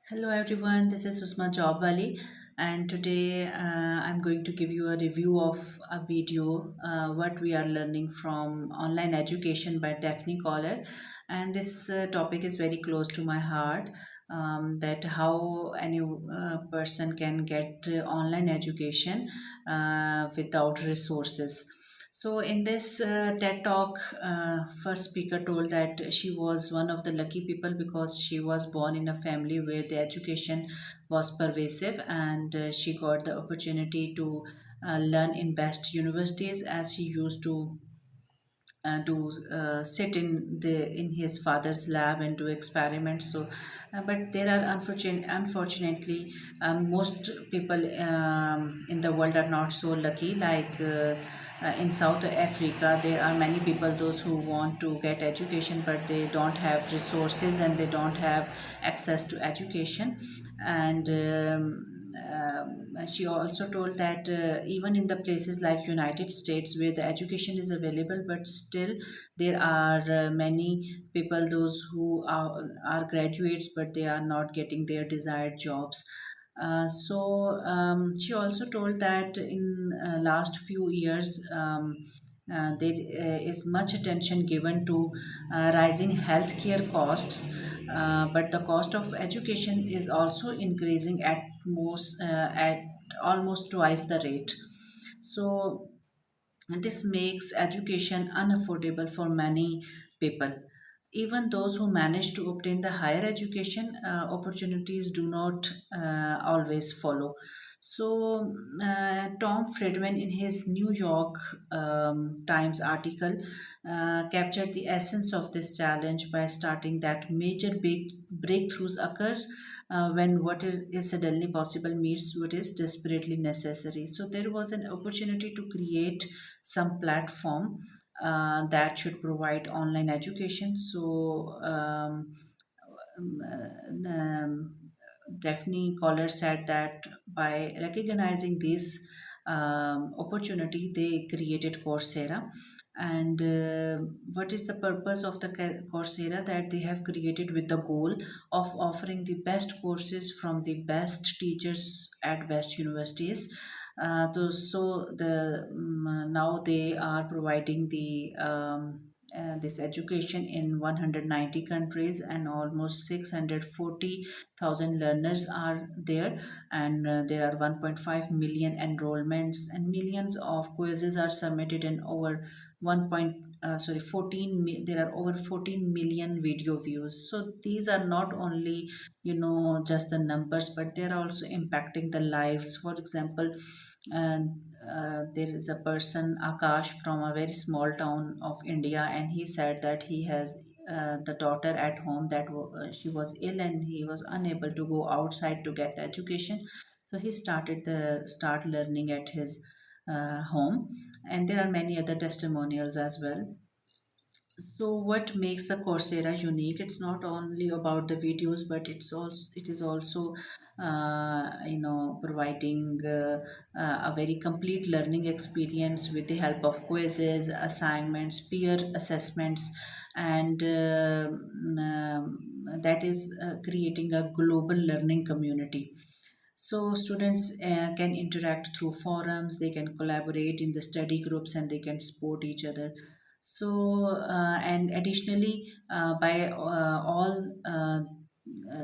Hello everyone, this is Susma Jobwali, and today I'm going to give you a review of a video what we are learning from online education by Daphne Collar. And this topic is very close to my heart, that how any person can get online education without resources. So, in this TED talk, first speaker told that she was one of the lucky people because she was born in a family where the education was pervasive, and she got the opportunity to learn in best universities as she used to sit in his father's lab and do experiments. So, but there are unfortunately, most people in the world are not so lucky. In South Africa, there are many people those who want to get education, but they don't have resources and they don't have access to education. And she also told that even in the places like United States where the education is available, but still there are many people those who are graduates but they are not getting their desired jobs. She also told that in last few years there is much attention given to rising healthcare costs, but the cost of education is also increasing at almost twice the rate. So this makes education unaffordable for many people. Even those who manage to obtain the higher education opportunities do not always follow. Tom Friedman, in his New York Times article, captured the essence of this challenge by starting that major big breakthroughs occur when what is suddenly possible meets what is desperately necessary. So there was an opportunity to create some platform that should provide online education. Daphne Collar said that by recognizing this opportunity, they created Coursera. And what is the purpose of the Coursera? That they have created with the goal of offering the best courses from the best teachers at best universities. Now they are providing this education in 190 countries, and almost 640,000 learners are there, and there are 1.5 million enrollments, and millions of quizzes are submitted, and over 1. Sorry, there are over 14 million video views. So these are not only just the numbers, but they are also impacting the lives. For example, and there is a person, Akash, from a very small town of India, and he said that he has the daughter at home that she was ill and he was unable to go outside to get education. So he start learning at his home, and there are many other testimonials as well. So what makes the Coursera unique? It's not only about the videos, but it is also providing a very complete learning experience with the help of quizzes, assignments, peer assessments, and that is creating a global learning community. So students can interact through forums, they can collaborate in the study groups, and they can support each other. And additionally, by all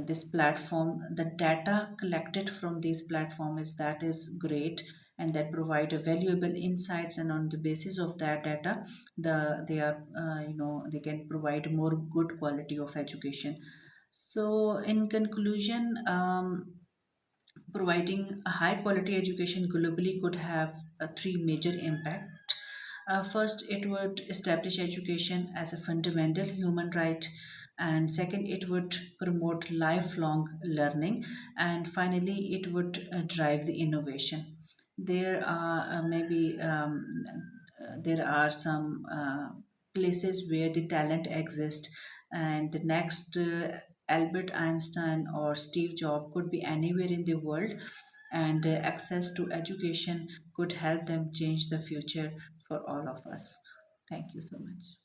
this platform, the data collected from these platforms that is great, and that provide a valuable insights. And on the basis of that data, they are they can provide more good quality of education. So in conclusion, providing a high quality education globally could have three major impacts. First, it would establish education as a fundamental human right. And second, it would promote lifelong learning. And finally, it would drive the innovation. There are there are some places where the talent exists, and the next Albert Einstein or Steve Jobs could be anywhere in the world, and access to education could help them change the future for all of us. Thank you so much.